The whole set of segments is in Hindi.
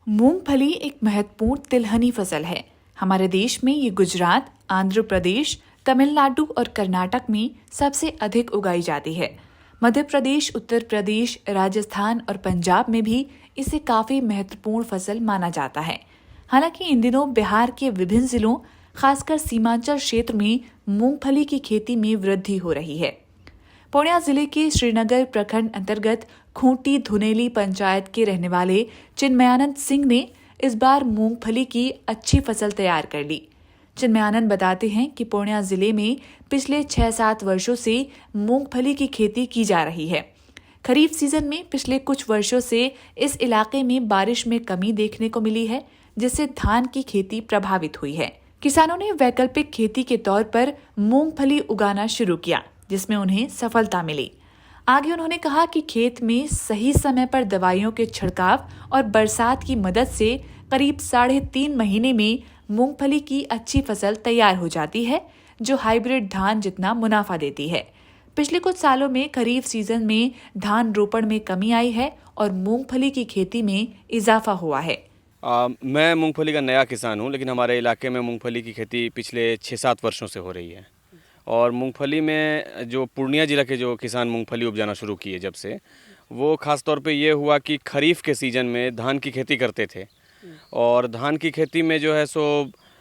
मूंगफली एक महत्वपूर्ण तिलहनी फसल है। हमारे देश में ये गुजरात, आंध्र प्रदेश, तमिलनाडु और कर्नाटक में सबसे अधिक उगाई जाती है। मध्य प्रदेश, उत्तर प्रदेश, राजस्थान और पंजाब में भी इसे काफी महत्वपूर्ण फसल माना जाता है। हालांकि इन दिनों बिहार के विभिन्न जिलों, खासकर सीमांचल क्षेत्र में मूंगफली की खेती में वृद्धि हो रही है। पूर्णिया जिले के श्रीनगर प्रखंड अंतर्गत खूंटी धुनेली पंचायत के रहने वाले चिन्मयानंद सिंह ने इस बार मूंगफली की अच्छी फसल तैयार कर ली। चिन्मयानंद बताते हैं कि पूर्णिया जिले में पिछले 6-7 वर्षों से मूंगफली की खेती की जा रही है। खरीफ सीजन में पिछले कुछ वर्षों से इस इलाके में बारिश में कमी देखने को मिली है, जिससे धान की खेती प्रभावित हुई है। किसानों ने वैकल्पिक खेती के तौर पर मूंगफली उगाना शुरू किया, जिसमें उन्हें सफलता मिली। आगे उन्होंने कहा कि खेत में सही समय पर दवाइयों के छिड़काव और बरसात की मदद से करीब 3.5 महीने में मूंगफली की अच्छी फसल तैयार हो जाती है, जो हाइब्रिड धान जितना मुनाफा देती है। पिछले कुछ सालों में खरीफ सीजन में धान रोपण में कमी आई है और मूंगफली की खेती में इजाफा हुआ है। मैं मूंगफली का नया किसान हूं, लेकिन हमारे इलाके में मूंगफली की खेती पिछले 6-7 वर्षों से हो रही है। और मूंगफली में जो पूर्णिया जिला के जो किसान मूंगफली उपजाना शुरू किए जब से, वो ख़ास तौर पे ये हुआ कि खरीफ के सीज़न में धान की खेती करते थे। और धान की खेती में जो है सो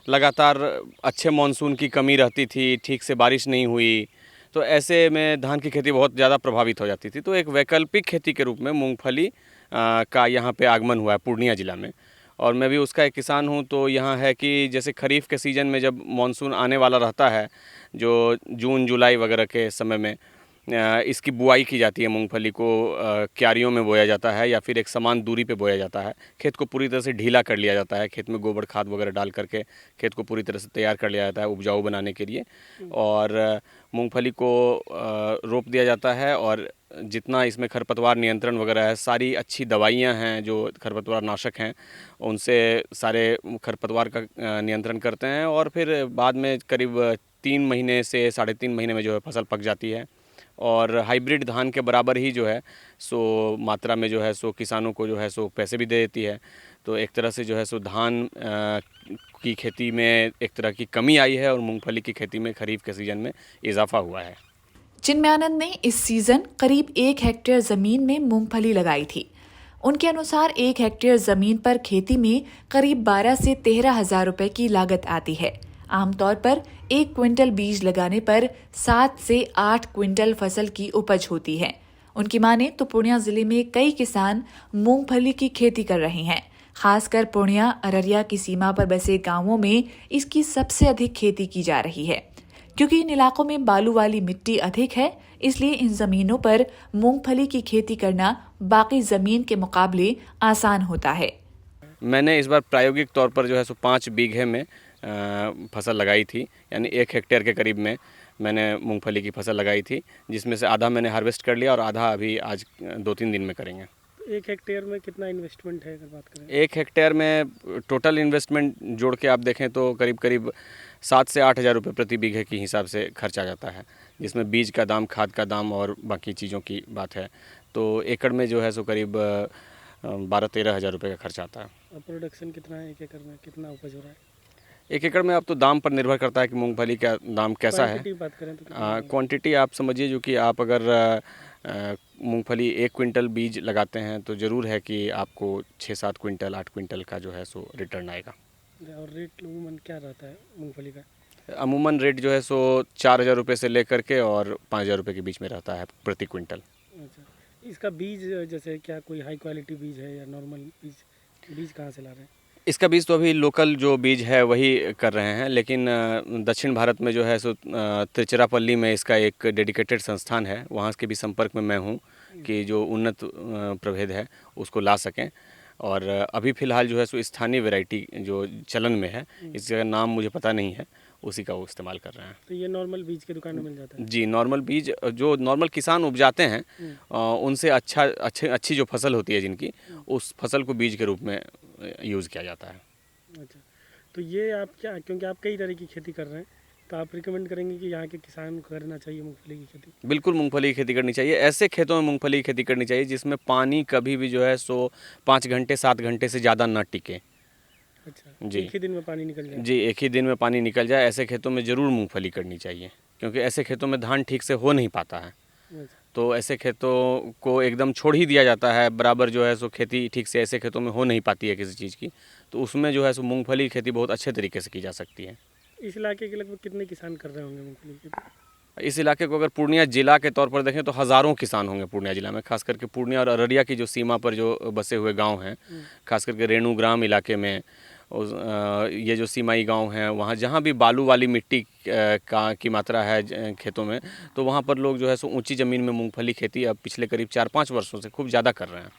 लगातार अच्छे मानसून की कमी रहती थी, ठीक से बारिश नहीं हुई, तो ऐसे में धान की खेती बहुत ज़्यादा प्रभावित हो जाती थी। तो एक वैकल्पिक खेती के रूप में मूंगफली का यहाँ पे आगमन हुआ है पूर्णिया जिला में। और मैं भी उसका एक किसान हूँ। तो यहाँ है कि जैसे खरीफ के सीज़न में जब मानसून आने वाला रहता है, जो जून जुलाई वगैरह के समय में इसकी बुआई की जाती है। मूंगफली को क्यारियों में बोया जाता है या फिर एक समान दूरी पे बोया जाता है। खेत को पूरी तरह से ढीला कर लिया जाता है, खेत में गोबर खाद वगैरह डाल करके खेत को पूरी तरह से तैयार कर लिया जाता है उपजाऊ बनाने के लिए। और मूंगफली को रोप दिया जाता है और जितना इसमें खरपतवार नियंत्रण वगैरह है, सारी अच्छी दवाइयाँ हैं जो खरपतवार नाशक हैं, उनसे सारे खरपतवार का नियंत्रण करते हैं। और फिर बाद में करीब 3 महीने से 3.5 महीने में जो है फसल पक जाती है और हाइब्रिड धान के बराबर ही जो है सो मात्रा में जो है सो किसानों को जो है सो पैसे भी दे देती है। तो एक तरह से जो है सो धान की खेती में एक तरह की कमी आई है और मूंगफली की खेती में खरीफ के सीज़न में इजाफा हुआ है। चिन्मयानंद ने इस सीजन करीब 1 हेक्टेयर जमीन में मूंगफली लगाई थी। उनके अनुसार 1 हेक्टेयर जमीन पर खेती में करीब 12 से 13 हजार रुपए की लागत आती है। आमतौर पर 1 क्विंटल बीज लगाने पर 7 से 8 क्विंटल फसल की उपज होती है। उनकी माने तो पूर्णिया जिले में कई किसान मूंगफली की खेती कर रहे हैं। खासकर पूर्णिया अररिया की सीमा पर बसे गांवों में इसकी सबसे अधिक खेती की जा रही है। क्योंकि इन इलाकों में बालू वाली मिट्टी अधिक है, इसलिए इन जमीनों पर मूंगफली की खेती करना बाकी जमीन के मुकाबले आसान होता है। मैंने इस बार प्रायोगिक तौर पर जो है सो 5 बीघे में फसल लगाई थी, यानी 1 हेक्टेयर के करीब में मैंने मूंगफली की फसल लगाई थी, जिसमें से आधा मैंने हार्वेस्ट कर लिया और आधा अभी आज 2-3 दिन में करेंगे। 1 हेक्टेयर में कितना इन्वेस्टमेंट है अगर बात करें? 1 हेक्टेयर में टोटल इन्वेस्टमेंट जोड़ के आप देखें तो करीब करीब 7 से 8 हज़ार रुपये प्रति बीघे के हिसाब से खर्चा जाता है, जिसमें बीज का दाम, खाद का दाम और बाकी चीज़ों की बात है। तो एकड़ में जो है सो करीब 12-13 हज़ार रुपये का खर्चा आता है। और प्रोडक्शन कितना है 1 एकड़ में, कितना उपज हो रहा है? 1 एकड़ में अब तो दाम पर निर्भर करता है कि मूंगफली का दाम कैसा है। बात करें तो क्वांटिटी आप समझिए, जो कि आप अगर मूंगफली 1 क्विंटल बीज लगाते हैं तो ज़रूर है कि आपको 6-7 क्विंटल 8 क्विंटल का जो है सो रिटर्न आएगा। और रेट अमूमन क्या रहता है मूंगफली का? अमूमन रेट जो है सो 4,000 रुपये से लेकर के और 5,000 रुपये के बीच में रहता है प्रति क्विंटल। अच्छा, इसका बीज जैसे क्या कोई हाई क्वालिटी बीज है या नॉर्मल बीज कहाँ से ला रहे हैं? इसका बीज तो अभी लोकल जो बीज है वही कर रहे हैं, लेकिन दक्षिण भारत में जो है सो तिरुचिरापल्ली में इसका एक डेडिकेटेड संस्थान है, वहाँ के भी संपर्क में मैं हूँ कि जो उन्नत प्रभेद है उसको ला सकें। और अभी फ़िलहाल जो है सो स्थानीय वैरायटी जो चलन में है, इसका नाम मुझे पता नहीं है, उसी का वो इस्तेमाल कर रहे हैं। तो ये नॉर्मल बीज की दुकान में मिल जाता है? जी, नॉर्मल बीज जो नॉर्मल किसान उपजाते हैं उनसे अच्छी जो फसल होती है जिनकी, उस फसल को बीज के रूप में यूज़ किया जाता है। अच्छा, तो ये आप क्या, क्योंकि आप कई तरह की खेती कर रहे हैं, तो आप रिकमेंड करेंगे कि यहाँ के किसान को करना चाहिए मूंगफली की खेती? बिल्कुल मूंगफली की खेती करनी चाहिए। ऐसे खेतों में मूंगफली की खेती करनी चाहिए जिसमें पानी कभी भी जो है सो 5 घंटे 7 घंटे से ज़्यादा ना टिके। अच्छा, जी। एक ही दिन में पानी निकल जाए? जी, एक ही दिन में पानी निकल जाए, ऐसे खेतों में ज़रूर मूंगफली करनी चाहिए, क्योंकि ऐसे खेतों में धान ठीक से हो नहीं पाता है। अच्छा, तो ऐसे खेतों को एकदम छोड़ ही दिया जाता है, बराबर जो है सो खेती ठीक से ऐसे खेतों में हो नहीं पाती है किसी चीज़ की। तो उसमें जो है सो मूंगफली की खेती बहुत अच्छे तरीके से की जा सकती है। इस इलाके के लगभग कितने किसान कर रहे होंगे मूंगफली की खेती? इस इलाके को अगर पूर्णिया जिला के तौर पर देखें तो हज़ारों किसान होंगे पूर्णिया जिला में, खास करके पूर्णिया और अररिया की जो सीमा पर जो बसे हुए गांव हैं, खास करके रेणुग्राम इलाके में ये जो सीमाई गांव हैं, वहाँ जहाँ भी बालू वाली मिट्टी की मात्रा है खेतों में, तो वहाँ पर लोग जो है सो ऊंची ज़मीन में मूंगफली खेती अब पिछले करीब 4-5 वर्षों से खूब ज़्यादा कर रहे हैं।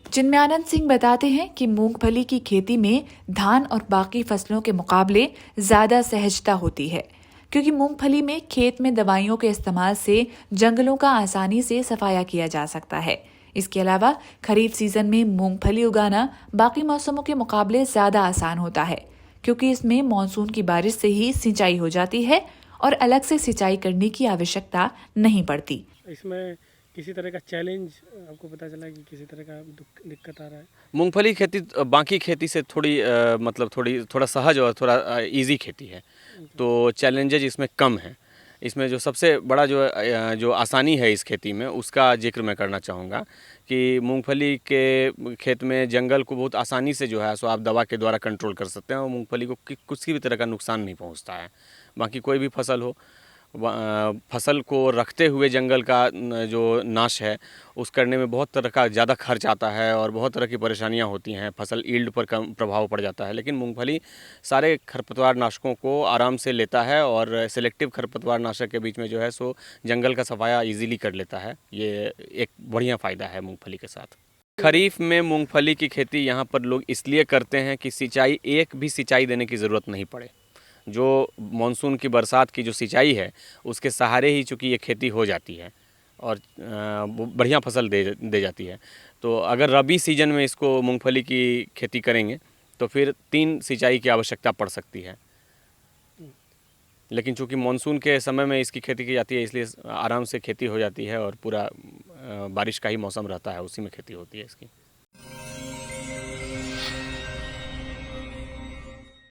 चिन्मयानंद सिंह बताते हैं कि मूंगफली की खेती में धान और बाकी फसलों के मुकाबले ज्यादा सहजता होती है, क्योंकि मूंगफली में खेत में दवाइयों के इस्तेमाल से जंगलों का आसानी से सफाया किया जा सकता है। इसके अलावा खरीफ सीजन में मूंगफली उगाना बाकी मौसमों के मुकाबले ज्यादा आसान होता है, क्योंकि इसमें मानसून की बारिश से ही सिंचाई हो जाती है और अलग से सिंचाई करने की आवश्यकता नहीं पड़ती। इसमें किसी तरह का चैलेंज आपको पता चला कि किसी तरह का दिक्कत आ रहा है? मूंगफली खेती बाकी खेती से थोड़ा सहज और थोड़ा इजी खेती है, तो चैलेंजेज इसमें कम हैं। इसमें जो सबसे बड़ा जो आसानी है इस खेती में, उसका जिक्र मैं करना चाहूँगा कि मूंगफली के खेत में जंगल को बहुत आसानी से जो है सो आप दवा के द्वारा कंट्रोल कर सकते हैं और मूंगफली को किसी भी तरह का नुकसान नहीं पहुँचता है। बाकी कोई भी फसल हो, फसल को रखते हुए जंगल का जो नाश है उस करने में बहुत तरह का ज़्यादा खर्च आता है और बहुत तरह की परेशानियां होती हैं, फसल ईल्ड पर कम प्रभाव पड़ जाता है। लेकिन मूंगफली सारे खरपतवार नाशकों को आराम से लेता है और सेलेक्टिव खरपतवार नाशक के बीच में जो है सो जंगल का सफाया ईजिली कर लेता है। ये एक बढ़िया फ़ायदा है मूँगफली के साथ। खरीफ में मूँगफली की खेती यहाँ पर लोग इसलिए करते हैं कि एक भी सिंचाई देने की ज़रूरत नहीं पड़े। जो मानसून की बरसात की जो सिंचाई है उसके सहारे ही चूँकि ये खेती हो जाती है और बढ़िया फसल दे जाती है। तो अगर रबी सीजन में इसको मूंगफली की खेती करेंगे तो फिर 3 सिंचाई की आवश्यकता पड़ सकती है। लेकिन चूँकि मानसून के समय में इसकी खेती की जाती है, इसलिए आराम से खेती हो जाती है और पूरा बारिश का ही मौसम रहता है, उसी में खेती होती है इसकी।